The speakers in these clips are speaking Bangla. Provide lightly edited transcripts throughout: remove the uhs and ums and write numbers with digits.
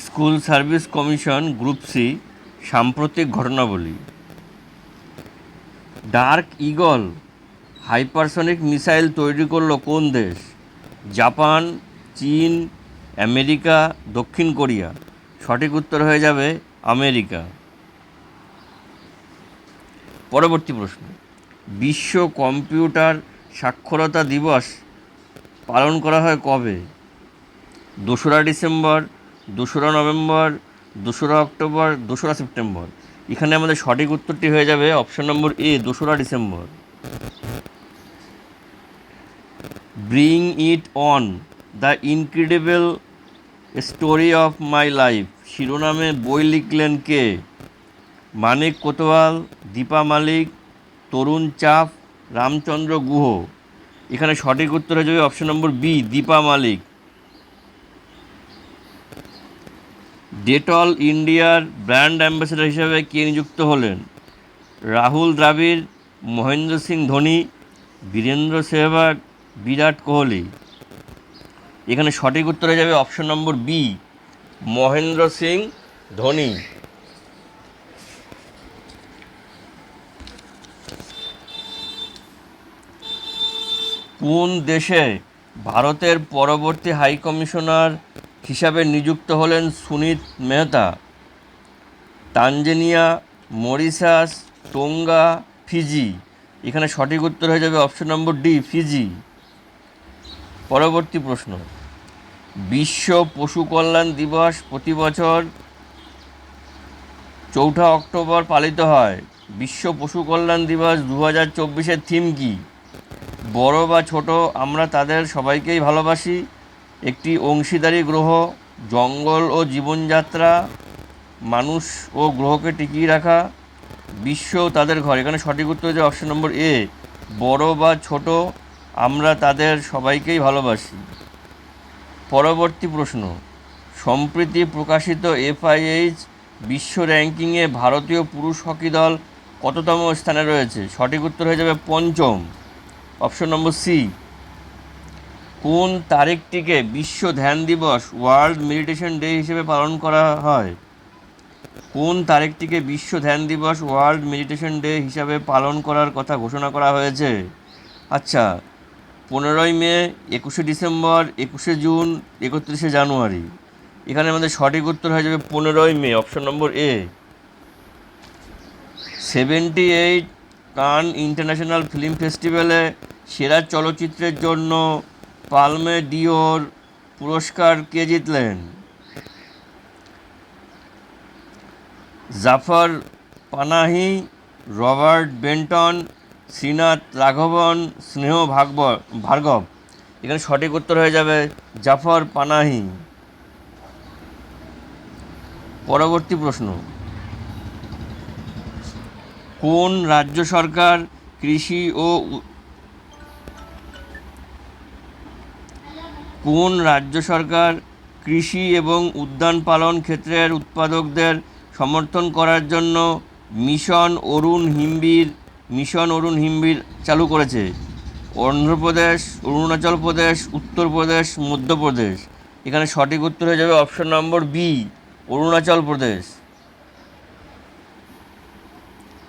School service commission group C সাম্প্রতিক ঘটনাবলী। ডার্ক ঈগল হাইপারসনিক মিসাইল তৈরি করল কোন দেশ? জাপান, চীন, আমেরিকা, দক্ষিণ কোরিয়া। সঠিক উত্তর হয়ে যাবে আমেরিকা। পরবর্তী প্রশ্ন, বিশ্ব কম্পিউটার সাক্ষরতা দিবস পালন করা হয় কবে? 2রা ডিসেম্বর, 2রা নভেম্বর, 2রা অক্টোবর, 2রা সেপ্টেম্বর। এখানে আমাদের সঠিক উত্তরটি হয়ে যাবে অপশন নম্বর এ, 2রা December. Bring it on, the incredible story of my life শিরোনামে বই লিখলেন কে? মানিক কোতোয়াল, দীপা মালিক, তরুণ চাপ, রামচন্দ্র গুহ। এখানে সঠিক উত্তর হয়ে যাবে অপশন নম্বর বি, দীপা মালিক। ডেটল ইন্ডিয়ার ব্র্যান্ড অ্যাম্বাসেডর হিসেবে কে নিযুক্ত হলেন? রাহুল দ্রাবিড়, মহেন্দ্র সিং ধোনি, বীরেন্দ্র সেহবাগ, বিরাট কোহলি। এখানে সঠিক উত্তর হয়ে যাবে option number B, Mahendra Singh Dhoni. কোন দেশে ভারতের পরবর্তী হাই কমিশনার হিসাবে নিযুক্ত হলেন Sunit Mehta? Tanzania, Mauritius, Tonga, Fiji. এখানে সঠিক উত্তর হয়ে যাবে অপশন নম্বর ডি, ফিজি। পরবর্তী প্রশ্ন, বিশ্ব পশু কল্যাণ দিবস প্রতি বছর 4 অক্টোবর পালিত হয়। বিশ্ব পশু কল্যাণ দিবস 2024-এর থিম কি? বড় বা ছোট আমরা তাদের সবাইকেই ভালোবাসি, একটি অংশীদারি গ্রহ, জঙ্গল ও জীবনযাত্রা, মানুষ ও গ্রহকে টিকিয়ে রাখা, বিশ্ব তাদের ঘর। এখানে সঠিক উত্তর হচ্ছে অপশন নম্বর এ, বড় বা ছোট আমরা তাদের সবাইকেই ভালোবাসি। পরবর্তী প্রশ্ন, সম্প্রতি প্রকাশিত FIH বিশ্ব র্যাঙ্কিংয়ে ভারতীয় পুরুষ হকি দল কততম স্থানে রয়েছে? সঠিক উত্তর হয়ে যাবে পঞ্চম, অপশন নম্বর সি। কোন তারিখটিকে বিশ্ব ধ্যান দিবস, ওয়ার্ল্ড মেডিটেশন ডে হিসেবে পালন করা হয়? কোন তারিখটিকে বিশ্ব ধ্যান দিবস, ওয়ার্ল্ড মেডিটেশন ডে হিসাবে পালন করার কথা ঘোষণা করা হয়েছে? আচ্ছা, 15ই মে, 21শে ডিসেম্বর, 21শে জুন, 31শে জানুয়ারি। এখানে আমাদের সঠিক উত্তর হয়ে যাবে 15ই মে, অপশন নম্বর এ। 78 কান ইন্টারন্যাশনাল ফিল্ম ফেস্টিভ্যালে সেরা চলচ্চিত্রের জন্য পালমে ডিওর পুরস্কার কে জিতলেন? Jafar Panahi, Robert Benton, Srinath Raghavan, Sneh Bhargav. এখানে সঠিক উত্তর হয়ে যাবে জাফর পানাহি। পরবর্তী প্রশ্ন, কোন রাজ্য সরকার কৃষি এবং উদ্যান পালন ক্ষেত্রের উৎপাদকদের সমর্থন করার জন্য মিশন অরুণ হিমবীর চালু করেছে? অন্ধ্রপ্রদেশ, অরুণাচল প্রদেশ, উত্তরপ্রদেশ, মধ্যপ্রদেশ। এখানে সঠিক উত্তর হয়ে যাবে option number B, Arunachal Pradesh.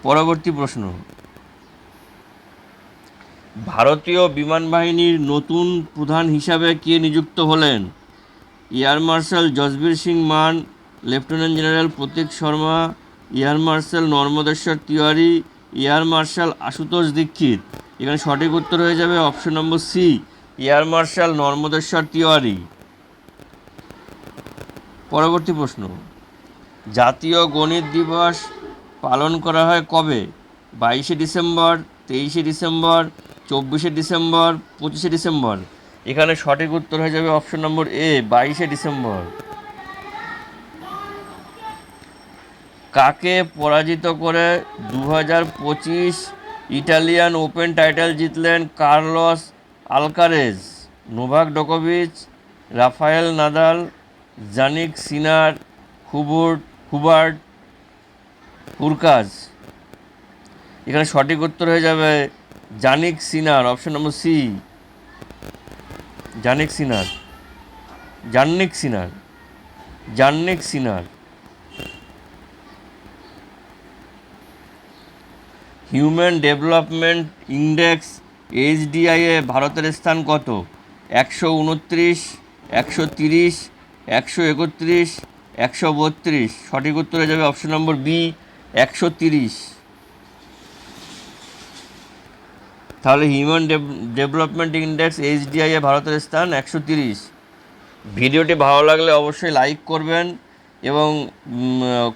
পরবর্তী প্রশ্ন, ভারতীয় বিমান বাহিনীর নতুন প্রধান হিসাবে কে নিযুক্ত হলেন? Air marshal Jasbir Singh Mann, lieutenant general Pratik Sharma, air marshal Narmdeshwar Tiwari, air marshal Ashutosh Dixit. এখানে সঠিক উত্তর হয়ে যাবে option number C, air marshal Narmdeshwar Tiwari. পরবর্তী প্রশ্ন, জাতীয় গণিত দিবস পালন করা হয় কবে? 22শে ডিসেম্বর, 23শে ডিসেম্বর, 24শে ডিসেম্বর, 25শে ডিসেম্বর। এখানে সঠিক উত্তর হয়ে যাবে অপশন নম্বর এ, 22শে ডিসেম্বর। কাকে পরাজিত করে 2025 ইটালিয়ান ওপেন টাইটেল জিতলেন কার্লোস আলকারেজ? নোভাক জোকোভিচ, Rafael Nadal, Jannik Sinner, Hubert Hurkacz. এখানে সঠিক উত্তর হয়ে যাবে Jannik Sinner, option number C, Jannik Sinner. Jannik Sinner. Human development index HDI এ ভারতের স্থান কত? 129, 130, 131, 132। সঠিক উত্তরে যাবে অপশন নম্বর বি, 130। তাহলে হিউম্যান ডেভেলপমেন্ট ইন্ডেক্স HDI এ ভারতের স্থান 130। ভিডিওটি ভালো লাগলে অবশ্যই লাইক করবেন এবং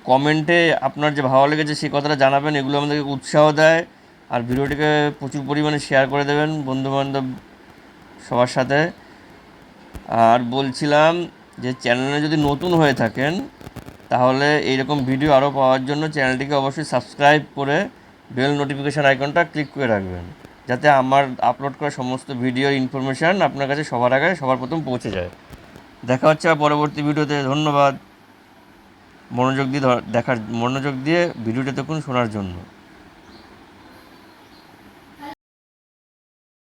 কমেন্টে আপনার যে ভালো লেগেছে সেই কথাটা জানাবেন। এগুলো আমাদেরকে উৎসাহ দেয়। আর ভিডিওটিকে প্রচুর পরিমাণে শেয়ার করে দেবেন বন্ধুবান্ধব সবার সাথে। আর বলছিলাম যে চ্যানেলে যদি নতুন হয়ে থাকেন তাহলে এইরকম ভিডিও আরও পাওয়ার জন্য চ্যানেলটিকে অবশ্যই সাবস্ক্রাইব করে বেল নোটিফিকেশান আইকনটা ক্লিক করে রাখবেন, যাতে আমার আপলোড করা সমস্ত ভিডিওর ইনফরমেশান আপনার কাছে সবার আগে সবার প্রথম পৌঁছে যায়। দেখা হচ্ছে পরবর্তী ভিডিওতে। ধন্যবাদ মনোযোগ দিয়ে ভিডিওটা দেখুন, শোনার জন্য।